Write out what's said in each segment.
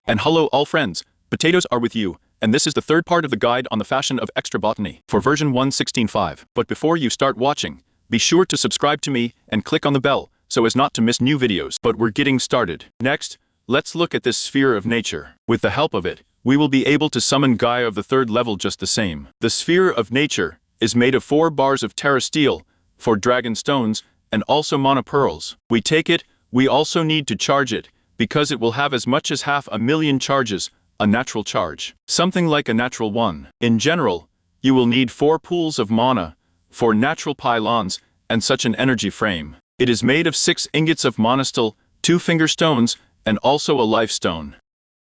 And hello all friends, Potatoes are with you, and this is the third part of the guide on the fashion of extra botany for version 1.16.5. But before you start watching, be sure to subscribe to me and click on the bell so as not to miss new videos. But we're getting started. Next, let's look at this sphere of nature. With the help of it, we will be able to summon Gaia of the third level just the same. The sphere of nature is made of 4 bars of terra steel, 4 dragon stones, and also mana pearls. We take it, we also need to charge it, because it will have as much as 500,000 charges, a natural charge. Something like a natural one. In general, you will need 4 pools of mana, 4 natural pylons, and such an energy frame. It is made of 6 ingots of monastel, 2 finger stones, and also a life stone.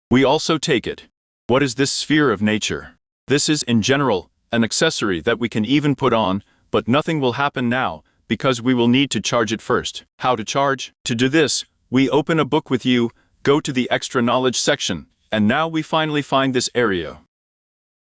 We also take it. What is this sphere of nature? This is, in general, an accessory that we can even put on, but nothing will happen now, because we will need to charge it first. How to charge? To do this, we open a book with you, go to the extra knowledge section, and now we finally find this area.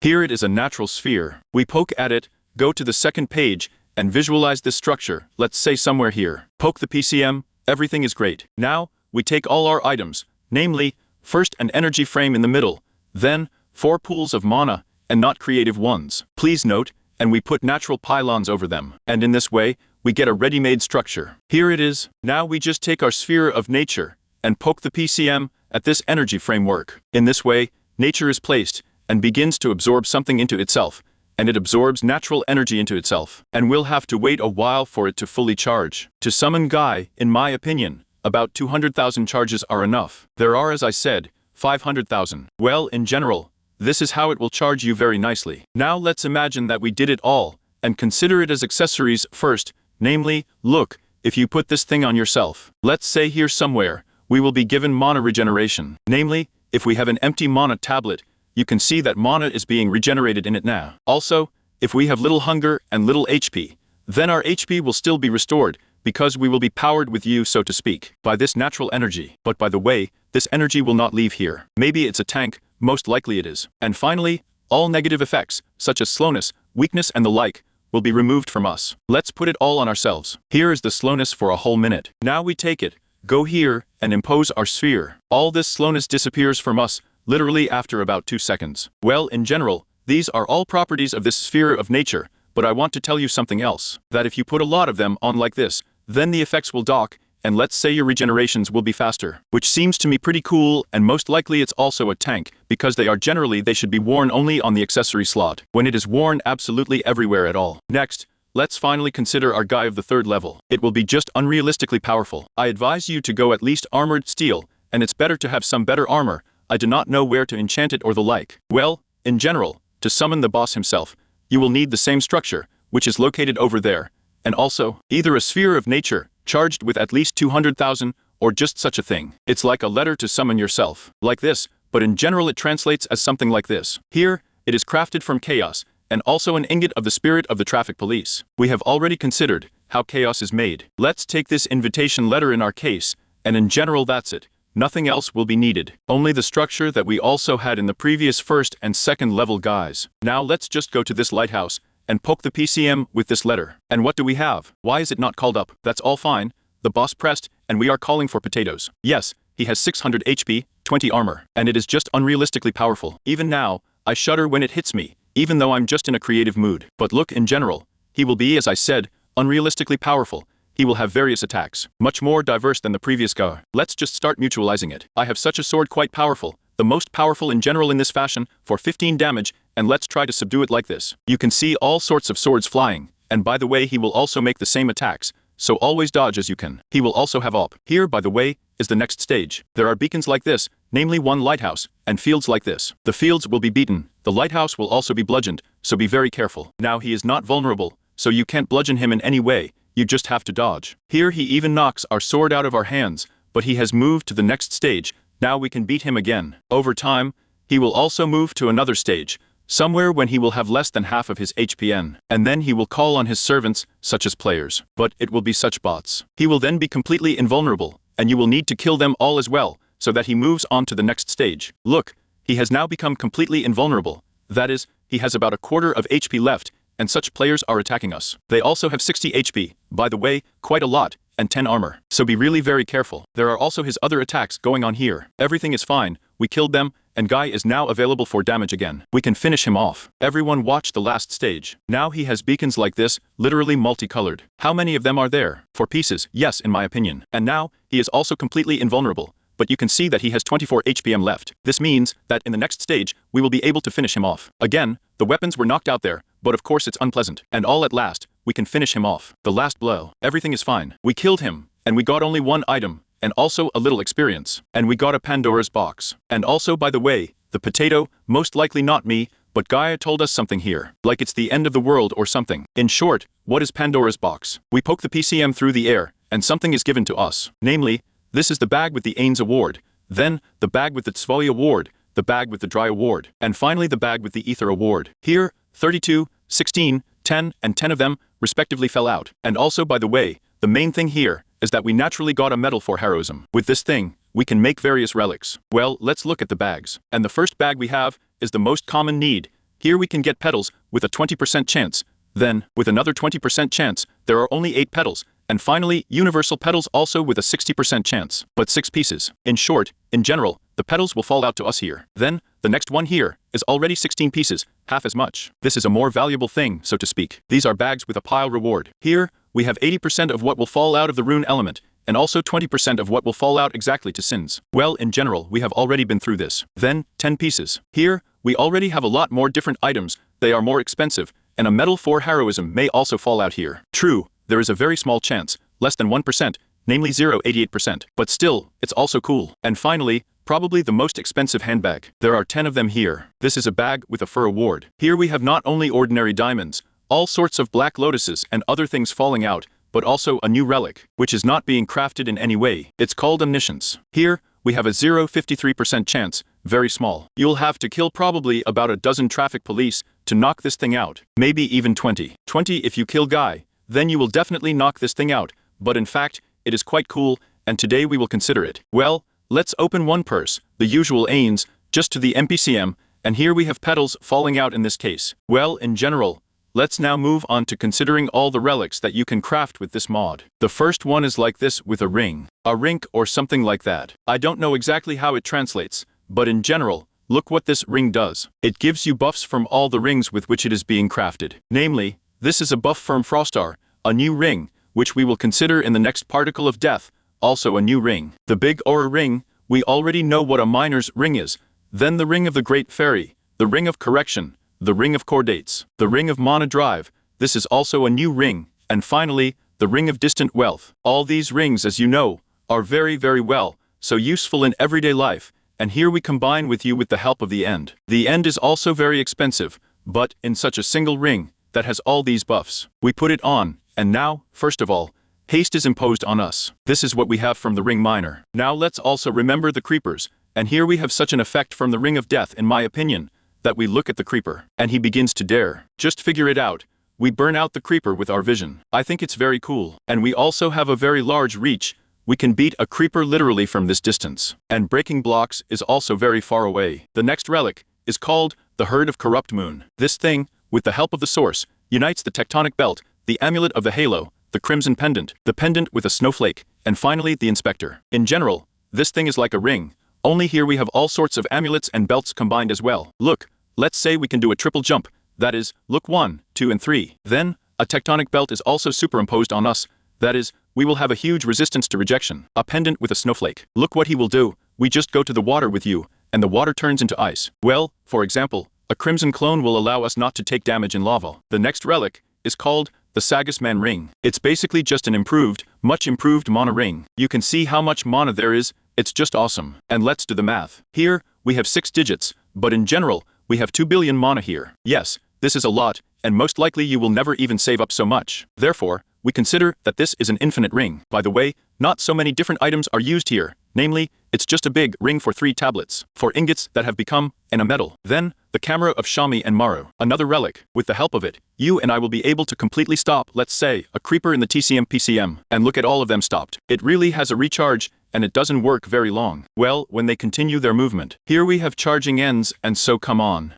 Here it is a natural sphere. We poke at it, go to the second page, and visualize this structure, let's say somewhere here. Poke the PCM, everything is great. Now, we take all our items, namely, first an energy frame in the middle, then 4 pools of mana, and not creative ones. Please note, and we put natural pylons over them. And in this way, we get a ready-made structure. Here it is. Now we just take our sphere of nature and poke the PCM at this energy framework. In this way, nature is placed and begins to absorb something into itself, and it absorbs natural energy into itself. And we'll have to wait a while for it to fully charge. To summon Gaia, in my opinion, about 200,000 charges are enough. There are, as I said, 500,000. Well, in general, this is how it will charge you very nicely. Now let's imagine that we did it all, and consider it as accessories first. Namely, look, if you put this thing on yourself, let's say here somewhere, we will be given mana regeneration. Namely, if we have an empty mana tablet, you can see that mana is being regenerated in it now. Also, if we have little hunger and little HP, then our HP will still be restored, because we will be powered with you, so to speak, by this natural energy. But by the way, this energy will not leave here. Maybe it's a tank, most likely it is. And finally, all negative effects, such as slowness, weakness and the like, will be removed from us. Let's put it all on ourselves. Here is the slowness for a whole minute. Now we take it, go here, and impose our sphere. All this slowness disappears from us, literally after about 2 seconds. Well, in general, these are all properties of this sphere of nature, but I want to tell you something else. That if you put a lot of them on like this, then the effects will dock, and let's say your regenerations will be faster. Which seems to me pretty cool, and most likely it's also a tank, because they should be worn only on the accessory slot, when it is worn absolutely everywhere at all. Next, let's finally consider our Gaia of the third level. It will be just unrealistically powerful. I advise you to go at least armored steel, and it's better to have some better armor. I do not know where to enchant it or the like. Well, in general, to summon the boss himself, you will need the same structure, which is located over there, and also, either a sphere of nature, charged with at least 200,000, or just such a thing. It's like a letter to summon yourself, like this, but in general it translates as something like this. Here, it is crafted from chaos, and also an ingot of the spirit of the traffic police. We have already considered how chaos is made. Let's take this invitation letter in our case, and in general that's it. Nothing else will be needed. Only the structure that we also had in the previous first and second level guys. Now let's just go to this lighthouse, and poke the PCM with this letter. And what do we have? Why is it not called up? That's all fine. The boss pressed, and we are calling for Potatoes. Yes, he has 600 HP, 20 armor, and it is just unrealistically powerful. Even now, I shudder when it hits me, even though I'm just in a creative mood. But look, in general, he will be, as I said, unrealistically powerful. He will have various attacks, much more diverse than the previous guy. Let's just start mutualizing it. I have such a sword, quite powerful, the most powerful in general in this fashion, for 15 damage, and let's try to subdue it like this. You can see all sorts of swords flying, and by the way he will also make the same attacks, so always dodge as you can. He will also have op. Here, by the way, is the next stage. There are beacons like this, namely one lighthouse, and fields like this. The fields will be beaten, the lighthouse will also be bludgeoned, so be very careful. Now he is not vulnerable, so you can't bludgeon him in any way, you just have to dodge. Here he even knocks our sword out of our hands, but he has moved to the next stage. Now we can beat him again. Over time, he will also move to another stage, somewhere when he will have less than half of his HPN, and then he will call on his servants, such as players. But it will be such bots. He will then be completely invulnerable, and you will need to kill them all as well, so that he moves on to the next stage. Look, he has now become completely invulnerable. That is, he has about a quarter of HP left, and such players are attacking us. They also have 60 HP, by the way, quite a lot, and 10 armor. So be really very careful. There are also his other attacks going on here. Everything is fine. We killed them, and Guy is now available for damage again. We can finish him off. Everyone watch the last stage. Now he has beacons like this, literally multicolored. How many of them are there? 4 pieces, yes in my opinion. And now, he is also completely invulnerable. But you can see that he has 24 HPM left. This means that in the next stage, we will be able to finish him off. Again, the weapons were knocked out there, but of course it's unpleasant. And all at last, we can finish him off. The last blow. Everything is fine. We killed him, and we got only 1 item, and also a little experience. And we got a Pandora's box. And also, by the way, the potato, most likely not me, but Gaia told us something here. Like it's the end of the world or something. In short, what is Pandora's box? We poke the PCM through the air, and something is given to us. Namely, this is the bag with the Ains Award, then the bag with the Tzvoi Award, the bag with the Dry Award, and finally the bag with the Ether Award. Here, 32, 16, 10, and 10 of them, respectively fell out. And also, by the way, the main thing here is that we naturally got a medal for heroism. With this thing, we can make various relics. Well, let's look at the bags. And the first bag we have is the most common need. Here we can get petals with a 20% chance. Then, with another 20% chance, there are only 8 petals. And finally, universal petals also with a 60% chance, but 6 pieces. In short, in general, the petals will fall out to us here. Then, the next one here is already 16 pieces, half as much. This is a more valuable thing, so to speak. These are bags with a pile reward. Here, we have 80% of what will fall out of the rune element, and also 20% of what will fall out exactly to sins. Well, in general, we have already been through this. Then, 10 pieces. Here, we already have a lot more different items, they are more expensive, and a medal for heroism may also fall out here. True. There is a very small chance, less than 1%, namely 0.88%. But still, it's also cool. And finally, probably the most expensive handbag. There are 10 of them here. This is a bag with a fur award. Here we have not only ordinary diamonds, all sorts of black lotuses and other things falling out, but also a new relic, which is not being crafted in any way. It's called omniscience. Here, we have a 0.53% chance, very small. You'll have to kill probably about a dozen traffic police to knock this thing out. Maybe even 20. 20 if you kill Guy. Then you will definitely knock this thing out, but in fact, it is quite cool, and today we will consider it. Well, let's open one purse, the usual Ains, just to the MPCM, and here we have petals falling out in this case. Well, in general, let's now move on to considering all the relics that you can craft with this mod. The first one is like this with a ring, a rink or something like that. I don't know exactly how it translates, but in general, look what this ring does. It gives you buffs from all the rings with which it is being crafted. Namely, this is a buff from Frostar, a new ring, which we will consider in the next particle of death, also a new ring. The big aura ring, we already know what a miner's ring is. Then the ring of the Great Fairy, the ring of correction, the ring of chordates, the ring of mana drive, this is also a new ring, and finally, the ring of distant wealth. All these rings, as you know, are very well, so useful in everyday life, and here we combine with you with the help of the end. The end is also very expensive, but in such a single ring, that has all these buffs. We put it on, and now, first of all, haste is imposed on us. This is what we have from the ring miner. Now let's also remember the creepers, and here we have such an effect from the ring of death in my opinion, that we look at the creeper, and he begins to dare. Just figure it out. We burn out the creeper with our vision. I think it's very cool. And we also have a very large reach. We can beat a creeper literally from this distance. And breaking blocks is also very far away. The next relic is called the Herd of Corrupt Moon. This thing, with the help of the source, unites the tectonic belt, the amulet of the halo, the crimson pendant, the pendant with a snowflake, and finally the inspector. In general, this thing is like a ring, only here we have all sorts of amulets and belts combined as well. Look, let's say we can do a triple jump, that is, look 1, 2 and 3. Then, a tectonic belt is also superimposed on us, that is, we will have a huge resistance to rejection. A pendant with a snowflake. Look what he will do, we just go to the water with you, and the water turns into ice. Well, for example, a crimson clone will allow us not to take damage in lava. The next relic is called the Sagus Man Ring. It's basically just an improved, much improved mana ring. You can see how much mana there is, it's just awesome. And let's do the math. Here, we have 6 digits, but in general, we have 2 billion mana here. Yes, this is a lot, and most likely you will never even save up so much. Therefore, we consider that this is an infinite ring. By the way, not so many different items are used here. Namely, it's just a big ring for 3 tablets, 4 ingots that have become, and a medal. Then, the camera of Shami and Maru. Another relic. With the help of it, you and I will be able to completely stop, let's say, a creeper in the TCM PCM. And look at all of them stopped. It really has a recharge, and it doesn't work very long. Well, when they continue their movement. Here we have charging ends, and so come on.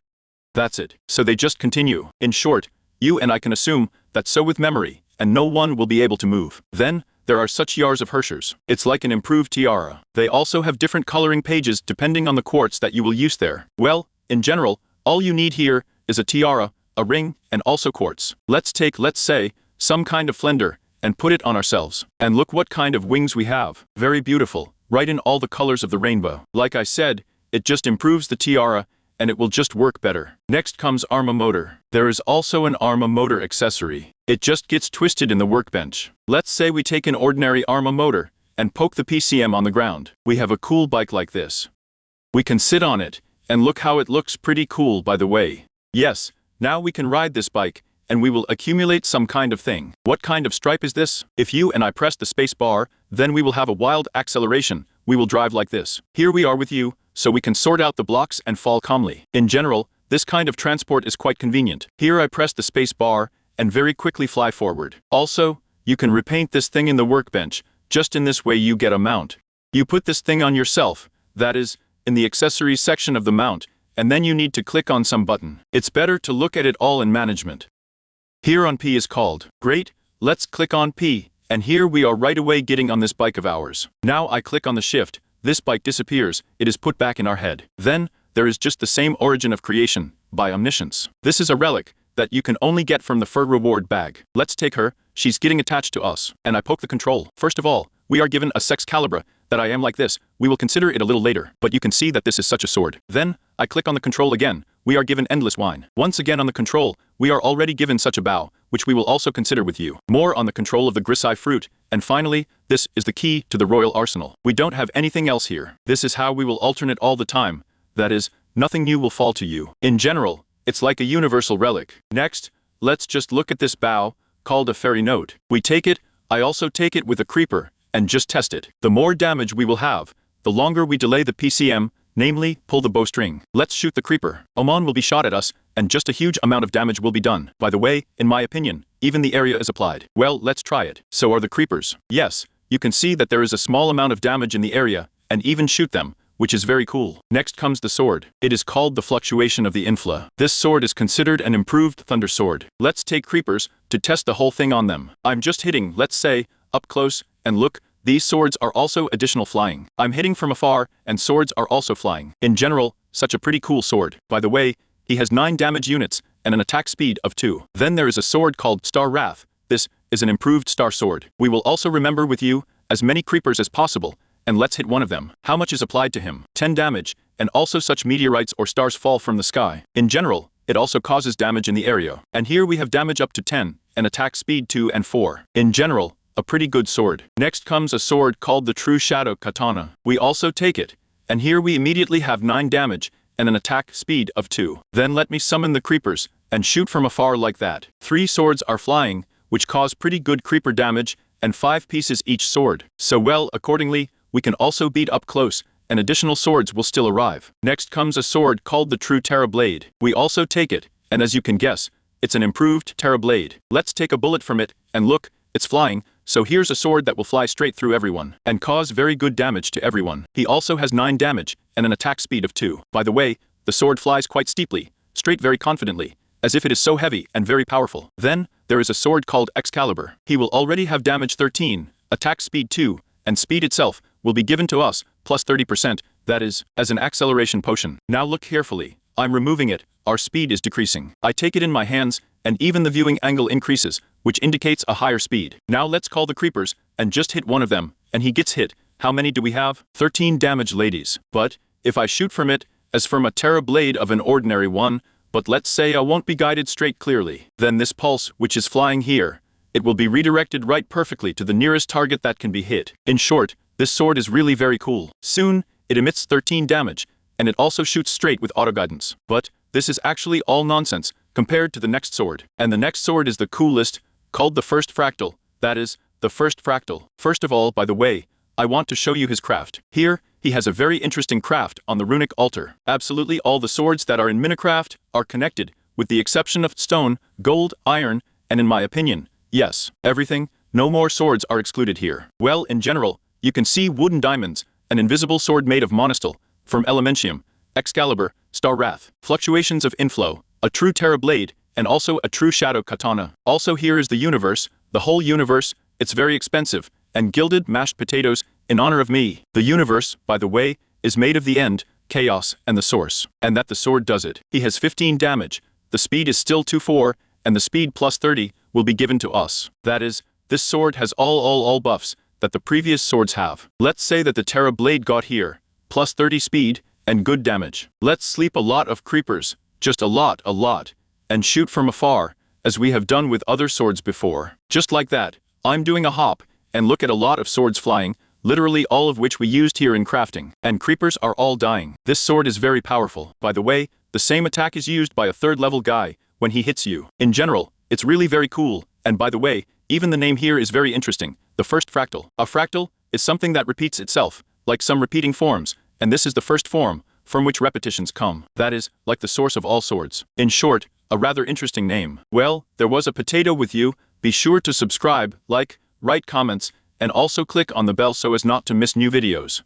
That's it. So they just continue. In short, you and I can assume that so with memory, and no one will be able to move. Then, there are such yards of Herschers. It's like an improved tiara. They also have different coloring pages depending on the quartz that you will use there. Well, in general, all you need here is a tiara, a ring, and also quartz. Let's take, let's say, some kind of flender, and put it on ourselves. And look what kind of wings we have. Very beautiful, right in all the colors of the rainbow. Like I said, it just improves the tiara, and it will just work better. Next comes Arma motor. There is also an Arma motor accessory. It just gets twisted in the workbench. Let's say we take an ordinary Arma motor and poke the PCM on the ground. We have a cool bike like this. We can sit on it, and look how it looks pretty cool, by the way. Yes, now we can ride this bike, and we will accumulate some kind of thing. What kind of stripe is this? If you and I press the space bar, then we will have a wild acceleration. We will drive like this. Here we are with you, so we can sort out the blocks and fall calmly. In general, this kind of transport is quite convenient. Here I press the space bar, and very quickly fly forward. Also, you can repaint this thing in the workbench. Just in this way you get a mount. You put this thing on yourself, that is, in the accessories section of the mount, and then you need to click on some button. It's better to look at it all in management. Here on P is called. Great, let's click on P, and here we are right away getting on this bike of ours. Now I click on the shift, this bike disappears, it is put back in our head. Then, there is just the same origin of creation, by omniscience. This is a relic that you can only get from the fur reward bag. Let's take her, she's getting attached to us, and I poke the control. First of all, we are given a sex calibra, that I am like this, we will consider it a little later, but you can see that this is such a sword. Then, I click on the control again, we are given endless wine. Once again on the control, we are already given such a bow, which we will also consider with you. More on the control of the grisai fruit, and finally, this is the key to the royal arsenal. We don't have anything else here. This is how we will alternate all the time, that is, nothing new will fall to you. In general, it's like a universal relic. Next, let's just look at this bow, called a fairy note. We take it, I also take it with a creeper, and just test it. The more damage we will have, the longer we delay the PCM, namely, pull the bowstring. Let's shoot the creeper. Oman will be shot at us, and just a huge amount of damage will be done. By the way, in my opinion, even the area is applied. Well, let's try it. So are the creepers. Yes, you can see that there is a small amount of damage in the area, and even shoot them, which is very cool. Next comes the sword. It is called the fluctuation of the infla. This sword is considered an improved thunder sword. Let's take creepers to test the whole thing on them. I'm just hitting, let's say, up close, and look, these swords are also additional flying. I'm hitting from afar, and swords are also flying. In general, such a pretty cool sword. By the way, he has 9 damage units, and an attack speed of 2. Then there is a sword called Star Wrath. This is an improved star sword. We will also remember with you, as many creepers as possible, and let's hit one of them. How much is applied to him? 10 damage, and also such meteorites or stars fall from the sky. In general, it also causes damage in the area. And here we have damage up to 10, and attack speed 2 and 4. In general, a pretty good sword. Next comes a sword called the True Shadow Katana. We also take it, and here we immediately have 9 damage, and an attack speed of 2. Then let me summon the creepers, and shoot from afar like that. 3 swords are flying, which cause pretty good creeper damage, and 5 pieces each sword. So well, accordingly, we can also beat up close, and additional swords will still arrive. Next comes a sword called the True Terra Blade. We also take it, and as you can guess, it's an improved Terra Blade. Let's take a bullet from it, and look, it's flying, so here's a sword that will fly straight through everyone, and cause very good damage to everyone. He also has 9 damage, and an attack speed of 2. By the way, the sword flies quite steeply, straight very confidently, as if it is so heavy and very powerful. Then, there is a sword called Excalibur. He will already have damage 13, attack speed 2, and speed itself will be given to us, plus 30%, that is, as an acceleration potion. Now look carefully, I'm removing it, our speed is decreasing. I take it in my hands, and even the viewing angle increases, which indicates a higher speed. Now let's call the creepers, and just hit one of them, and he gets hit. How many do we have? 13 damage, ladies. But, if I shoot from it, as from a Terra Blade of an ordinary one, but let's say I won't be guided straight clearly, then this pulse, which is flying here, it will be redirected right perfectly to the nearest target that can be hit. In short, this sword is really very cool. Soon, it emits 13 damage, and it also shoots straight with autoguidance. But, this is actually all nonsense, compared to the next sword. And the next sword is the coolest, called the First Fractal, that is, the First Fractal. First of all, by the way, I want to show you his craft. Here, he has a very interesting craft on the runic altar. Absolutely all the swords that are in Minecraft are connected, with the exception of stone, gold, iron, and in my opinion, yes, everything, no more swords are excluded here. Well, in general, you can see wooden diamonds, an invisible sword made of monostil, from Elementium, Excalibur, Star Wrath, fluctuations of inflow, a true Terra Blade, and also a true Shadow Katana. Also here is the universe, the whole universe, it's very expensive, and gilded mashed potatoes in honor of me. The universe, by the way, is made of the end, chaos, and the source. And that the sword does it. He has 15 damage, the speed is still 2-4, and the speed plus 30 will be given to us. That is, this sword has all buffs that the previous swords have. Let's say that the Terra Blade got here, plus 30 speed, and good damage. Let's sleep a lot of creepers, just a lot, and shoot from afar, as we have done with other swords before. Just like that, I'm doing a hop, and look at a lot of swords flying, literally all of which we used here in crafting. And creepers are all dying. This sword is very powerful. By the way, the same attack is used by a 3rd level guy when he hits you. In general, it's really very cool, and by the way, even the name here is very interesting. The first fractal. A fractal is something that repeats itself, like some repeating forms, and this is the first form, from which repetitions come. That is, like the source of all swords. In short, a rather interesting name. Well, there was a potato with you. Be sure to subscribe, like, write comments, and also click on the bell so as not to miss new videos.